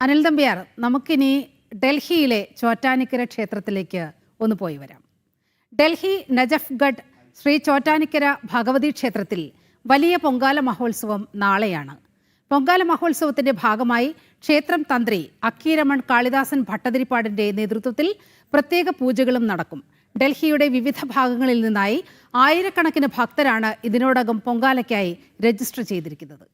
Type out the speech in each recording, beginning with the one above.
അനിൽ തമ്പിയാർ, നമുക്കിനി ഡൽഹിയിലെ ചോറ്റാനിക്കര ക്ഷേത്രത്തിലേക്ക് ഒന്ന് പോയി വരാം. ഡൽഹി നജഫ്ഗഡ് ശ്രീ ചോറ്റാനിക്കര ഭഗവതി ക്ഷേത്രത്തിൽ വലിയ പൊങ്കാല മഹോത്സവം നാളെയാണ്. പൊങ്കാല മഹോത്സവത്തിന്റെ ഭാഗമായി ക്ഷേത്രം തന്ത്രി അക്കീരമൺ കാളിദാസൻ ഭട്ടതിരിപ്പാടിന്റെ നേതൃത്വത്തിൽ പ്രത്യേക പൂജകളും നടക്കും. ഡൽഹിയുടെ വിവിധ ഭാഗങ്ങളിൽ നിന്നായി ആയിരക്കണക്കിന് ഭക്തരാണ് ഇതിനോടകം പൊങ്കാലയ്ക്കായി രജിസ്റ്റർ ചെയ്തിരിക്കുന്നത്.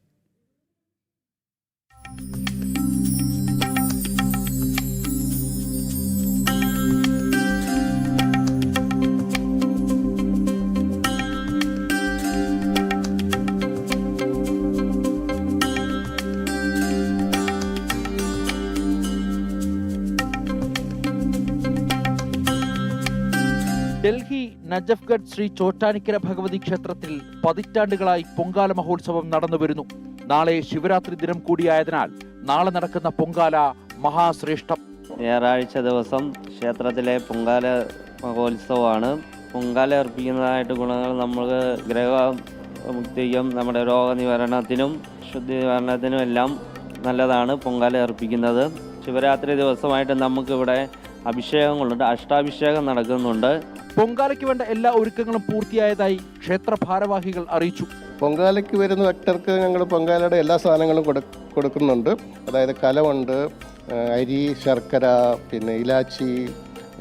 ഡൽഹി നജഫ്ഗഡ് ശ്രീ ചോറ്റാനിക്കര ഭഗവതി ക്ഷേത്രത്തിൽ പതിറ്റാണ്ടുകളായി പൊങ്കാല മഹോത്സവം നടന്നുവരുന്നു. നാളെ ശിവരാത്രി ദിനം കൂടിയായതിനാൽ നാളെ നടക്കുന്ന പൊങ്കാല മഹാശ്രേഷ്ഠം. ഞായറാഴ്ച ദിവസം ക്ഷേത്രത്തിലെ പൊങ്കാല മഹോത്സവമാണ്. പൊങ്കാല അർപ്പിക്കുന്നതായിട്ട് ഗുണങ്ങൾ നമുക്ക് ഗ്രഹമുക്തിക്കും നമ്മുടെ രോഗനിവാരണത്തിനും ശുദ്ധി നിവാരണത്തിനും എല്ലാം നല്ലതാണ് പൊങ്കാല അർപ്പിക്കുന്നത്. ശിവരാത്രി ദിവസമായിട്ട് നമുക്കിവിടെ അഭിഷേകങ്ങളുണ്ട്, അഷ്ടാഭിഷേകം നടക്കുന്നുണ്ട്. പൊങ്കാലയ്ക്ക് വേണ്ട എല്ലാ ഒരുക്കങ്ങളും പൂർത്തിയായതായി ക്ഷേത്ര ഭാരവാഹികൾ അറിയിച്ചു. പൊങ്കാലയ്ക്ക് വരുന്ന ഭക്തർക്ക് ഞങ്ങൾ പൊങ്കാലയുടെ എല്ലാ സാധനങ്ങളും കൊടുക്കുന്നുണ്ട്. അതായത് കലമുണ്ട്, അരി, ശർക്കര, പിന്നെ ഇലാച്ചി,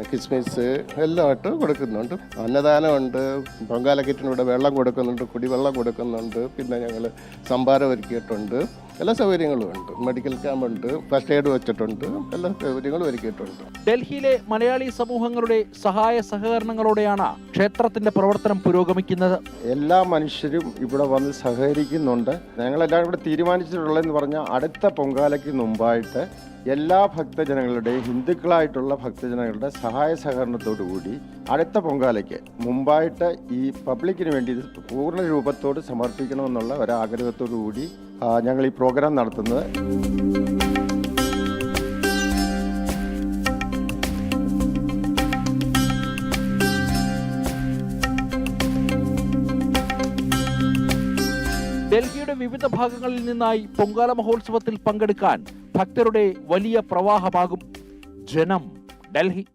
കിസ്മിസ് എല്ലാമായിട്ട് കൊടുക്കുന്നുണ്ട്. അന്നദാനമുണ്ട്, പൊങ്കാല കിറ്റിനൂടെ വെള്ളം കൊടുക്കുന്നുണ്ട്, കുടിവെള്ളം കൊടുക്കുന്നുണ്ട്. പിന്നെ ഞങ്ങൾ സംഭാരം ഒരുക്കിയിട്ടുണ്ട്. എല്ലാ സൗകര്യങ്ങളും ഉണ്ട്. മെഡിക്കൽ ക്യാമ്പുണ്ട്, ഫസ്റ്റ് എയ്ഡ് വെച്ചിട്ടുണ്ട്, എല്ലാ സൗകര്യങ്ങളും ഒരുക്കിയിട്ടുണ്ട്. ഡൽഹിയിലെ മലയാളി സമൂഹങ്ങളുടെ സഹായ സഹകരണങ്ങളോടെയാണ് ക്ഷേത്രത്തിന്റെ പ്രവർത്തനം പുരോഗമിക്കുന്നത്. എല്ലാ മനുഷ്യരും ഇവിടെ വന്ന് സഹകരിക്കുന്നുണ്ട്. ഞങ്ങളെല്ലാവരും ഇവിടെ തീരുമാനിച്ചിട്ടുള്ളതെന്ന് പറഞ്ഞാൽ അടുത്ത പൊങ്കാലയ്ക്ക് മുമ്പായിട്ട് എല്ലാ ഭക്തജനങ്ങളുടെയും, ഹിന്ദുക്കളായിട്ടുള്ള ഭക്തജനങ്ങളുടെ സഹായ സഹകരണത്തോടുകൂടി അടുത്ത പൊങ്കാലയ്ക്ക് മുമ്പായിട്ട് ഈ പബ്ലിക്കിന് വേണ്ടി ഇത് പൂർണ്ണ രൂപത്തോട് സമർപ്പിക്കണമെന്നുള്ള ഒരാഗ്രഹത്തോടു കൂടി ഞങ്ങൾ ഈ പ്രോഗ്രാം നടത്തുന്നത്. ഡൽഹിയുടെ വിവിധ ഭാഗങ്ങളിൽ നിന്നായി പൊങ്കാല മഹോത്സവത്തിൽ പങ്കെടുക്കാൻ ഭക്തരുടെ വലിയ പ്രവാഹമാകും. ജനം, ഡൽഹി.